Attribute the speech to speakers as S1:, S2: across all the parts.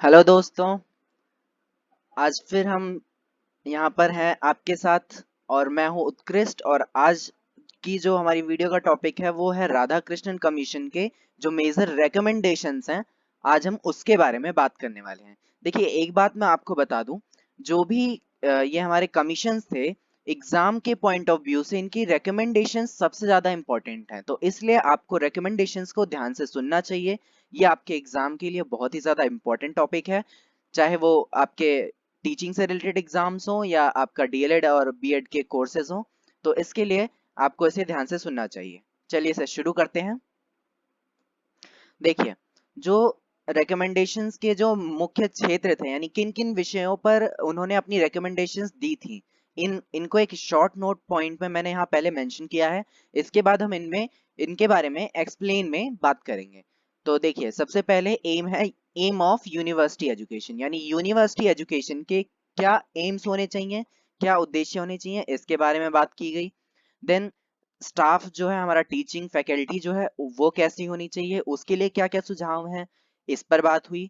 S1: Hello दोस्तों। आज फिर हम यहाँ पर हैं आपके साथ और मैं हूँ उत्कृष्ट। और आज की जो हमारी वीडियो का टॉपिक है वो है राधा कृष्णन कमीशन के जो मेजर रिकमेंडेशंस हैं। आज हम उसके बारे में बात करने वाले हैं। देखिए, एक बात मैं आपको बता दूं, जो भी ये हमारे कमीशंस थे, एग्जाम के पॉइंट ऑफ व्यू से इनकी रिकमेंडेशंस सबसे ज्यादा इंपॉर्टेंट हैं। तो इसलिए आपको रिकमेंडेशंस को ध्यान से सुनना चाहिए। ये आपके एग्जाम के लिए बहुत ही ज्यादा इंपॉर्टेंट टॉपिक है, चाहे वो आपके टीचिंग से रिलेटेड एग्जाम्स हो या आपका डीएलएड और बीएड के कोर्सेज हो। तो इसके लिए आपको इसे ध्यान से सुनना चाहिए। चलिए इसे शुरू करते हैं। देखिए, जो रिकमेंडेशंस के जो मुख्य क्षेत्र थे, यानी किन किन विषयों पर उन्होंने अपनी रिकमेंडेशंस दी थी, इनको एक शॉर्ट नोट पॉइंट में मैंने यहाँ पहले मेंशन किया है। इसके बाद हम इनमें इनके बारे में एक्सप्लेन में बात करेंगे। तो देखिए, सबसे पहले एम है, एम ऑफ यूनिवर्सिटी एजुकेशन, यानी यूनिवर्सिटी एजुकेशन के क्या एम्स होने चाहिए, क्या उद्देश्य होने चाहिए, इसके बारे में बात की गई। देन स्टाफ जो है, हमारा टीचिंग फैकल्टी जो है वो कैसी होनी चाहिए, उसके लिए क्या क्या सुझाव हैं, इस पर बात हुई।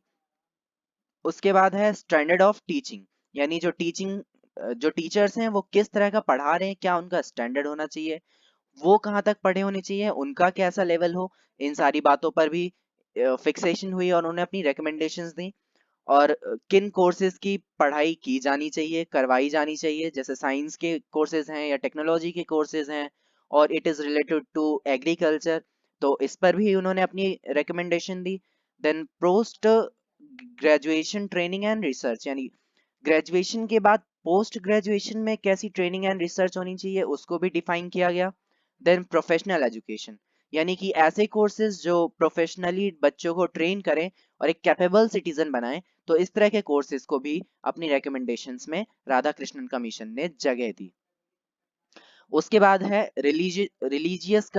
S1: उसके बाद है स्टैंडर्ड ऑफ टीचिंग, यानी जो टीचर्स हैं वो किस तरह का पढ़ा रहे हैं, क्या उनका स्टैंडर्ड होना चाहिए, वो कहाँ तक पढ़े होने चाहिए, उनका कैसा लेवल हो। इन सारी बातों पर भी फिक्सेशन हुई और उन्होंने अपनी रिकमेंडेशंस दी। और किन कोर्सेज की पढ़ाई की जानी चाहिए, करवाई जानी चाहिए, जैसे साइंस के कोर्सेज हैं या टेक्नोलॉजी के कोर्सेज हैं और it is related to agriculture, तो इस पर भी उन्होंने अपनी रिकमेंडेशन दी। Then post graduation training and research, यानी ग्रेजुएशन के बाद पोस्ट ग्रेजुएशन में कैसी ट्रेनिंग एंड रिसर्च होनी चाहिए, उसको भी डिफाइन किया गया। देन प्रोफेशनल एजुकेशन, यानी कि ऐसे कोर्सेज जो प्रोफेशनली बच्चों को ट्रेन करें और एक कैपेबल सिटीजन बनाएं, तो इस तरह के कोर्सेज को भी अपनी रिकमेंडेशंस में राधा कृष्णन कमीशन ने जगह दी। उसके बाद है रिलीजियस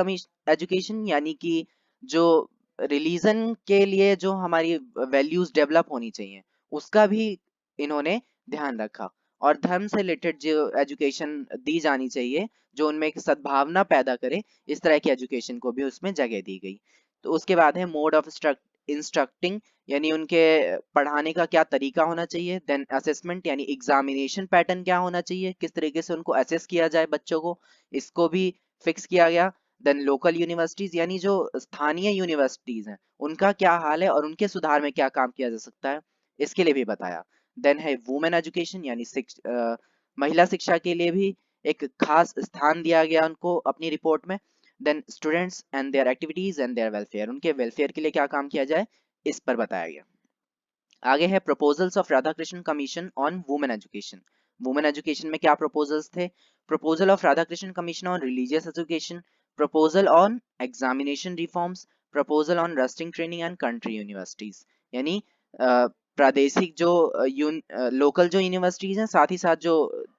S1: एजुकेशन, यानी कि जो रिलीजन के लिए जो हमारी वैल्यूज डेवलप होनी चाहिए, उसका भी इन्होंने ध्यान रखा। और धर्म से रिलेटेड जो एजुकेशन दी जानी चाहिए, जो उनमें एक सद्भावना पैदा करे, इस तरह की एजुकेशन को भी उसमें जगह दी गई। तो उसके बाद है मोड ऑफ इंस्ट्रक्टिंग, यानी उनके पढ़ाने का क्या तरीका होना चाहिए। देन असेसमेंट, यानी एग्जामिनेशन पैटर्न क्या होना चाहिए, किस तरीके से उनको असेस किया जाए बच्चों को, इसको भी फिक्स किया गया। देन लोकल यूनिवर्सिटीज, यानी जो स्थानीय यूनिवर्सिटीज हैं, उनका क्या हाल है और उनके सुधार में क्या काम किया जा सकता है, इसके लिए भी बताया। देन है वुमेन एजुकेशन, यानी महिला शिक्षा के लिए भी एक खास स्थान दिया गया उनको अपनी रिपोर्ट में। Then students and their activities and their welfare, उनके वेलफेयर के लिए क्या काम किया जाए, इस पर बताया गया। आगे है proposals of Radha Krishnan commission on women education. Women education में क्या प्रपोजल्स थे? Proposal of Radha Krishnan commission on religious education, proposal on examination reforms, proposal on rusting training and country universities, यानी प्रादेशिक जो लोकल जो यूनिवर्सिटीज हैं, साथ ही साथ जो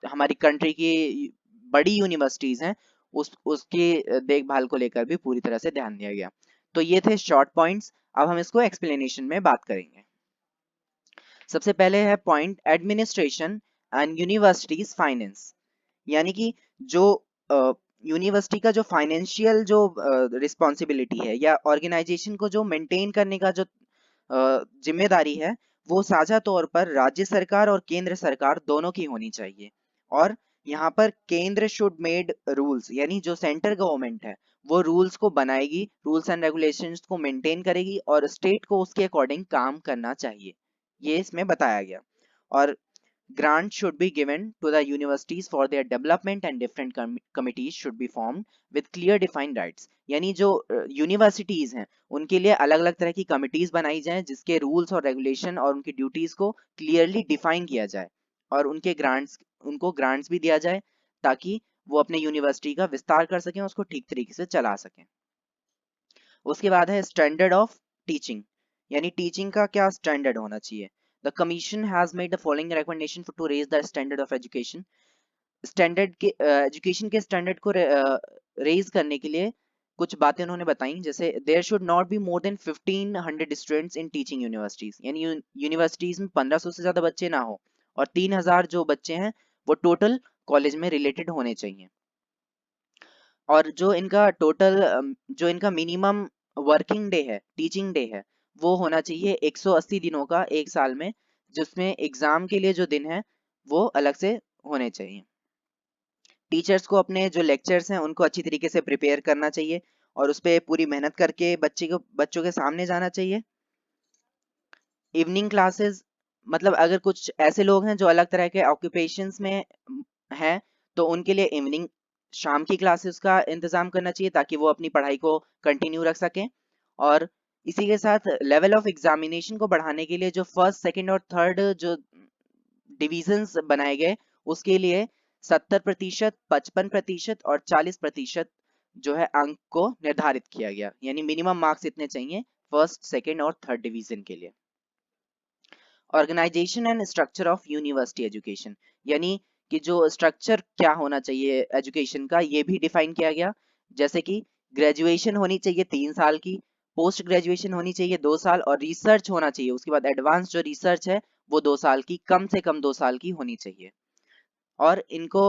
S1: हमारी कंट्री की बड़ी यूनिवर्सिटीज हैं, उसकी देखभाल को लेकर भी पूरी तरह से ध्यान दिया गया। तो ये थे शॉर्ट पॉइंट्स। अब हम इसको एक्सप्लेनेशन में बात करेंगे। सबसे पहले है point administration and universities finance, यानी कि जो यूनिवर्सिटी का जो फाइनेंशियल जो रिस्पॉन्सिबिलिटी है या ऑर्गेनाइजेशन को जो मेंटेन करने का जो जिम्मेदारी है, वो साझा तौर पर राज्य सरकार और केंद्र सरकार दोनों की होनी चाहिए। और यहाँ पर केंद्र शुड मेड रूल्स, यानी जो सेंटर गवर्नमेंट है वो रूल्स को बनाएगी, रूल्स एंड रेगुलेशंस को मेंटेन करेगी और स्टेट को उसके अकॉर्डिंग काम करना चाहिए, ये इसमें बताया गया। और grants should be given to the universities for their development and different committees should be formed with clear defined rights, यानी जो यूनिवर्सिटीज हैं उनके लिए अलग अलग तरह की कमिटीज बनाई जाएं, जिसके रूल्स और रेगुलेशन और उनकी ड्यूटीज को क्लियरली डिफाइन किया जाए और उनको ग्रांट्स भी दिया जाए, ताकि वो अपने यूनिवर्सिटी का विस्तार कर सकें, उसको ठीक तरीके से चला सकें। उसके बाद है स्टैंडर्ड ऑफ टीचिंग, यानी टीचिंग का क्या स्टैंडर्ड होना चाहिए। The commission has made the following recommendation to raise the standard of education. Standard के एजुकेशन के स्टैंडर्ड को रेज करने के लिए कुछ बातें उन्होंने बताई, जैसे there should not be more than 1500 students in teaching universities, यानी यूनिवर्सिटीज में 1500 से ज्यादा बच्चे ना हो और 3000 जो बच्चे हैं वो टोटल कॉलेज में रिलेटेड होने चाहिए। और जो इनका मिनिमम वर्किंग डे है, टीचिंग डे है, वो होना चाहिए 180 दिनों का एक साल में, जिसमें एग्जाम के लिए जो दिन है वो अलग से होने चाहिए। टीचर्स को अपने जो लेक्चर्स हैं उनको अच्छी तरीके से प्रिपेयर करना चाहिए और उस पर पूरी मेहनत करके बच्चों के सामने जाना चाहिए। इवनिंग क्लासेस, मतलब अगर कुछ ऐसे लोग हैं जो अलग तरह के ऑक्यूपेशंस में हैं, तो उनके लिए इवनिंग शाम की क्लासेस का इंतजाम करना चाहिए ताकि वो अपनी पढ़ाई को कंटिन्यू रख सकें। और इसी के साथ लेवल ऑफ एग्जामिनेशन को बढ़ाने के लिए जो फर्स्ट सेकंड और थर्ड जो डिविजन्स बनाए गए, उसके लिए 70%, 55% और 40% जो है अंक को निर्धारित किया गया, यानी मिनिमम मार्क्स इतने चाहिए फर्स्ट सेकंड और थर्ड डिवीजन के लिए। Organization and structure of university education, यानी कि जो स्ट्रक्चर क्या होना चाहिए एजुकेशन का, ये भी डिफाइन किया गया। जैसे कि ग्रेजुएशन होनी चाहिए 3 साल की, पोस्ट ग्रेजुएशन होनी चाहिए 2 साल, और रिसर्च होना चाहिए उसके बाद एडवांस जो रिसर्च है वो 2 साल की, कम से कम 2 साल की होनी चाहिए। और इनको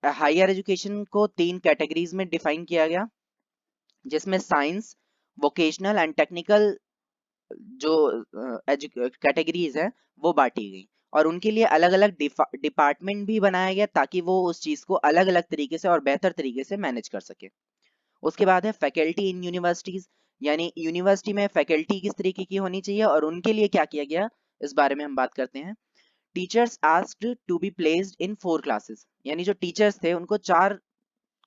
S1: हायर एजुकेशन को 3 कैटेगरीज में डिफाइन किया गया, जिसमें साइंस, वोकेशनल एंड टेक्निकल जो कैटेगरीज है वो बांटी गई, और उनके लिए अलग अलग डिपार्टमेंट भी बनाया गया ताकि वो उस चीज को अलग अलग तरीके से और बेहतर तरीके से मैनेज कर सके। उसके बाद है फैकल्टी इन यूनिवर्सिटीज, यानी यूनिवर्सिटी में फैकल्टी किस तरीके की होनी चाहिए और उनके लिए क्या किया गया, इस बारे में हम बात करते हैं। Teachers asked to be placed in 4 classes, यानी जो टीचर्स थे उनको 4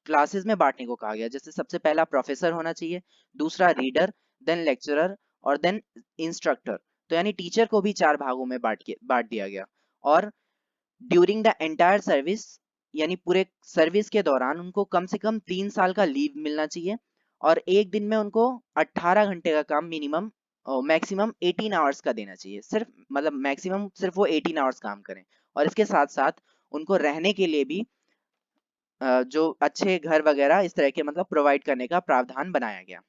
S1: क्लासेस में बांटने को कहा गया। जैसे सबसे पहला प्रोफेसर होना चाहिए, दूसरा रीडर, देन लेक्चरर और देन इंस्ट्रक्टर। तो यानी टीचर को भी 4 भागों में बांट दिया गया। और ड्यूरिंग द एंटायर सर्विस, यानी पूरे सर्विस के दौरान उनको कम से कम 3 साल का लीव मिलना चाहिए, और एक दिन में उनको 18 घंटे का काम मिनिमम मैक्सिमम 18 आवर्स का देना चाहिए। सिर्फ मतलब मैक्सिमम सिर्फ वो 18 आवर्स काम करें। और इसके साथ साथ उनको रहने के लिए भी जो अच्छे घर वगैरह इस तरह के मतलब प्रोवाइड करने का प्रावधान बनाया गया।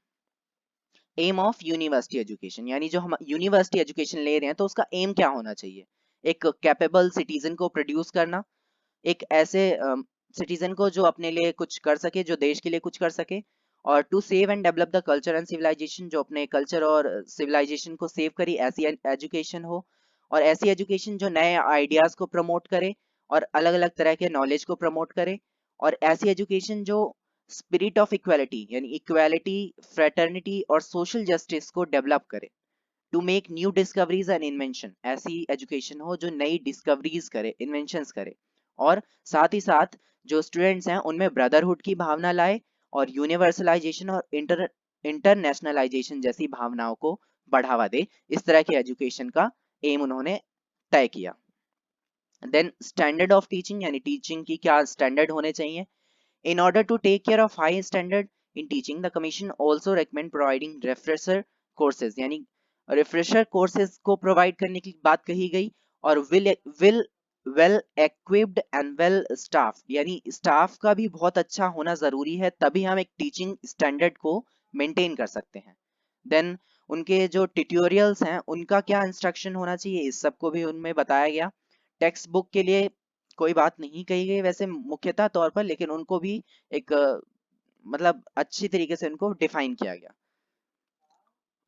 S1: एम ऑफ यूनिवर्सिटी एजुकेशन, यानी जो हम यूनिवर्सिटी एजुकेशन ले रहे हैं तो उसका एम क्या होना चाहिए, एक कैपेबल सिटीजन को प्रोड्यूस करना, एक ऐसे सिटीजन को जो अपने लिए कुछ कर सके, जो देश के लिए कुछ कर सके, और to save and develop the culture and civilization, जो अपने कल्चर और सिविलाइजेशन को सेव करी, ऐसी एजुकेशन हो। और ऐसी एजुकेशन जो नए आइडियाज को प्रमोट करे और अलग अलग तरह के नॉलेज को प्रमोट करे। और ऐसी एजुकेशन जो स्पिरिट ऑफ इक्वालिटी, यानी इक्वालिटी, फ्रेटर्निटी और सोशल जस्टिस को डेवलप करे। To make new discoveries and invention, ऐसी एजुकेशन हो जो नई डिस्कवरीज करे, इन्वेंशंस करे। और साथ ही साथ जो स्टूडेंट्स हैं उनमें ब्रदरहुड की भावना लाए और यूनिवर्सलाइजेशन और इंटरनेशनलाइजेशन जैसी भावनाओं को बढ़ावा दे। इस तरह की एजुकेशन का एम उन्होंने तय किया। देन स्टैंडर्ड ऑफ टीचिंग, यानी टीचिंग की क्या स्टैंडर्ड होने चाहिए। In order to take care of high standard in teaching, the Commission also recommend providing refresher courses, यानी refresher courses को provide करने की बात कही गई। और well equipped and well staffed, यानी staff का भी बहुत अच्छा होना जरूरी है, तभी हम एक teaching standard को maintain कर सकते हैं। Then उनके जो ट्यूटोरियल्स हैं उनका क्या इंस्ट्रक्शन होना चाहिए, इस सब को भी उनमें बताया गया। टेक्स्ट बुक के लिए कोई बात नहीं कही गई वैसे मुख्यतः तौर पर, लेकिन उनको भी एक मतलब अच्छी तरीके से उनको डिफाइन किया गया।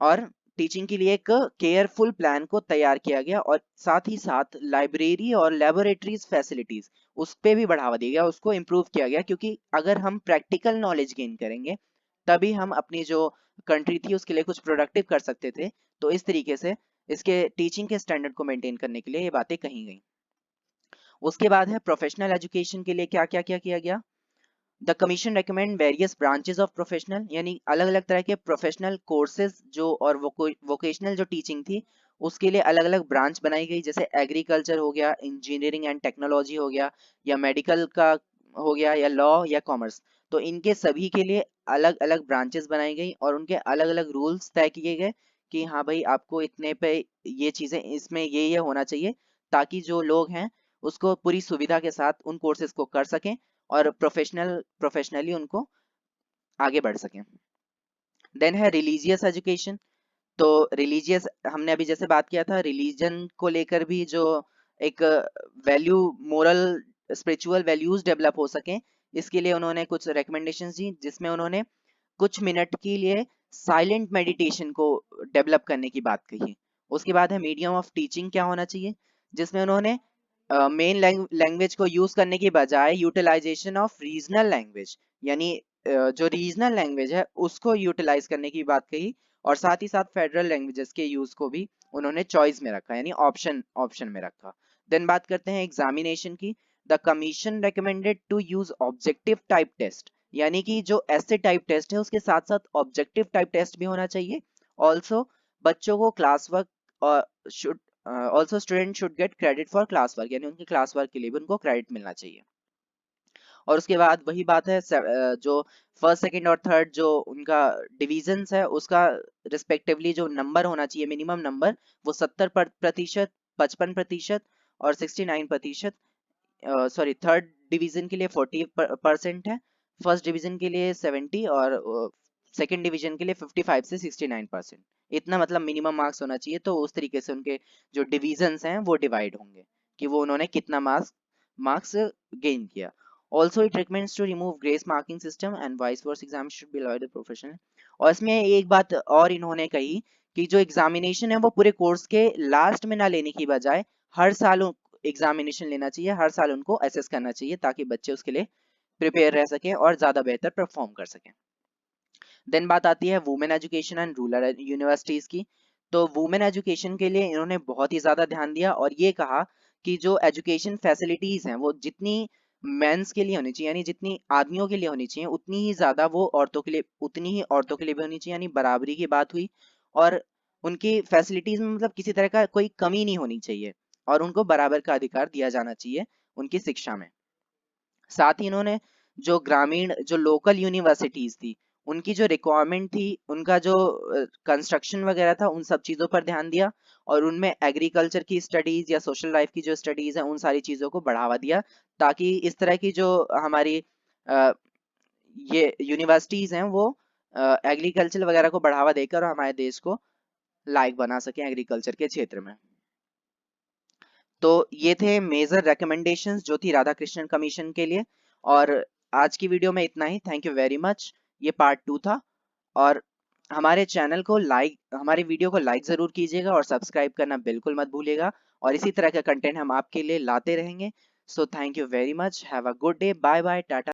S1: और टीचिंग के लिए एक केयरफुल प्लान को तैयार किया गया, और साथ ही साथ लाइब्रेरी और लेबोरेटरीज फैसिलिटीज उस पे भी बढ़ावा दिया गया, उसको इम्प्रूव किया गया, क्योंकि अगर हम प्रैक्टिकल नॉलेज गेन करेंगे तभी हम अपनी जो कंट्री थी उसके लिए कुछ प्रोडक्टिव कर सकते थे। तो इस तरीके से इसके टीचिंग के स्टैंडर्ड को मेंटेन करने के लिए ये बातें कही गई। उसके बाद है प्रोफेशनल एजुकेशन के लिए क्या क्या क्या किया गया। The commission recommend various branches of professional, यानी अलग अलग तरह के प्रोफेशनल कोर्सेज जो और वोकेशनल जो टीचिंग थी उसके लिए अलग अलग ब्रांच बनाई गई। जैसे एग्रीकल्चर हो गया, इंजीनियरिंग एंड टेक्नोलॉजी हो गया, या मेडिकल का हो गया, या लॉ या कॉमर्स। तो इनके सभी के लिए अलग अलग ब्रांचेस बनाई गई और उनके अलग अलग रूल्स तय किए गए कि हाँ भाई आपको इतने पे ये चीजें, इसमें ये होना चाहिए, ताकि जो लोग हैं उसको पूरी सुविधा के साथ उन कोर्सेज को कर सकें और प्रोफेशनली उनको आगे बढ़ सकें। देन है रिलीजियस एजुकेशन। तो रिलीजियस, हमने अभी जैसे बात किया था, रिलीजन को लेकर भी जो एक value, moral spiritual values develop हो सके, इसके लिए उन्होंने कुछ रिकमेंडेशंस दी, जिसमें उन्होंने कुछ मिनट के लिए साइलेंट मेडिटेशन को डेवलप करने की बात कही। उसके बाद है मीडियम ऑफ टीचिंग क्या होना चाहिए, जिसमें उन्होंने मेन लैंग्वेज को यूज करने की बजाय यूटिलाइजेशन ऑफ रीजनल लैंग्वेज, यानी जो रीजनल लैंग्वेज है उसको यूटिलाइज करने की बात कही। और साथ ही साथ फेडरल लैंग्वेजेस के यूज को भी उन्होंने चॉइस में रखा, यानी ऑप्शन ऑप्शन में रखा। देन बात करते हैं एग्जामिनेशन की। The commission recommended to use objective type test, यानी कि जो ऐसे टाइप टेस्ट है उसके साथ साथ ऑब्जेक्टिव टाइप टेस्ट भी होना चाहिए। ऑल्सो बच्चों को class work should also student should get credit for class work, यानी उनके क्लास वर्क के लिए भी उनको क्रेडिट मिलना चाहिए। और उसके बाद वही बात है जो फर्स्ट सेकंड और थर्ड जो उनका डिविजन्स है उसका रिस्पेक्टिवली जो नंबर होना चाहिए, मिनिमम नंबर, वो 70%, 55% और 69%। सॉरी, थर्ड डिवीजन के लिए 40% है, फर्स्ट डिवीजन के लिए 70 और सेकंड डिवीजन के लिए 55 से 69%। इतना मतलब मिनिमम मार्क्स होना चाहिए, तो उस तरीके से उनके जो डिवीजन्स हैं वो डिवाइड होंगे कि वो उन्होंने कितना मार्क्स गेन किया। Also it recommends to remove grace marking system and vice versa exam should be avoided professional. और इसमें एक बात और इन्होंने कही कि जो एग्जामिनेशन है वो पूरे कोर्स के लास्ट में ना लेने की बजाय हर साल एग्जामिनेशन लेना चाहिए, हर साल उनको असेस करना चाहिए ताकि बच्चे उसके लिए प्रिपेयर रह सकें और ज्यादा बेहतर परफॉर्म कर सकें। देन बात आती है women education and rural universities की। तो वुमेन एजुकेशन के लिए इन्होंने बहुत ही ज्यादा ध्यान दिया और ये कहा कि जो एजुकेशन फैसिलिटीज हैं वो जितनी मेंस के लिए होनी चाहिए, यानी जितनी आदमियों के लिए होनी चाहिए उतनी ही ज्यादा वो औरतों के लिए, उतनी ही औरतों के लिए भी होनी चाहिए, यानी बराबरी की बात हुई। और उनकी फैसिलिटीज में मतलब किसी तरह का कोई कमी नहीं होनी चाहिए और उनको बराबर का अधिकार दिया जाना चाहिए उनकी शिक्षा में। साथ ही इन्होंने जो ग्रामीण जो लोकल यूनिवर्सिटीज थी उनकी जो रिक्वायरमेंट थी, उनका जो कंस्ट्रक्शन वगैरह था, उन सब चीजों पर ध्यान दिया और उनमें एग्रीकल्चर की स्टडीज या सोशल लाइफ की जो स्टडीज है उन सारी चीजों को बढ़ावा दिया, ताकि इस तरह की जो हमारी अ, ये यूनिवर्सिटीज हैं वो एग्रीकल्चर वगैरह को बढ़ावा देकर हमारे देश को लायक बना सके एग्रीकल्चर के क्षेत्र में। तो ये थे मेजर recommendations जो थी राधा कृष्णन कमीशन के लिए। और आज की वीडियो में इतना ही। Thank you very much. ये पार्ट 2 था। और हमारे वीडियो को लाइक जरूर कीजिएगा और सब्सक्राइब करना बिल्कुल मत भूलिएगा। और इसी तरह का कंटेंट हम आपके लिए लाते रहेंगे। So thank you very much. Have a good day. Bye bye. Tata.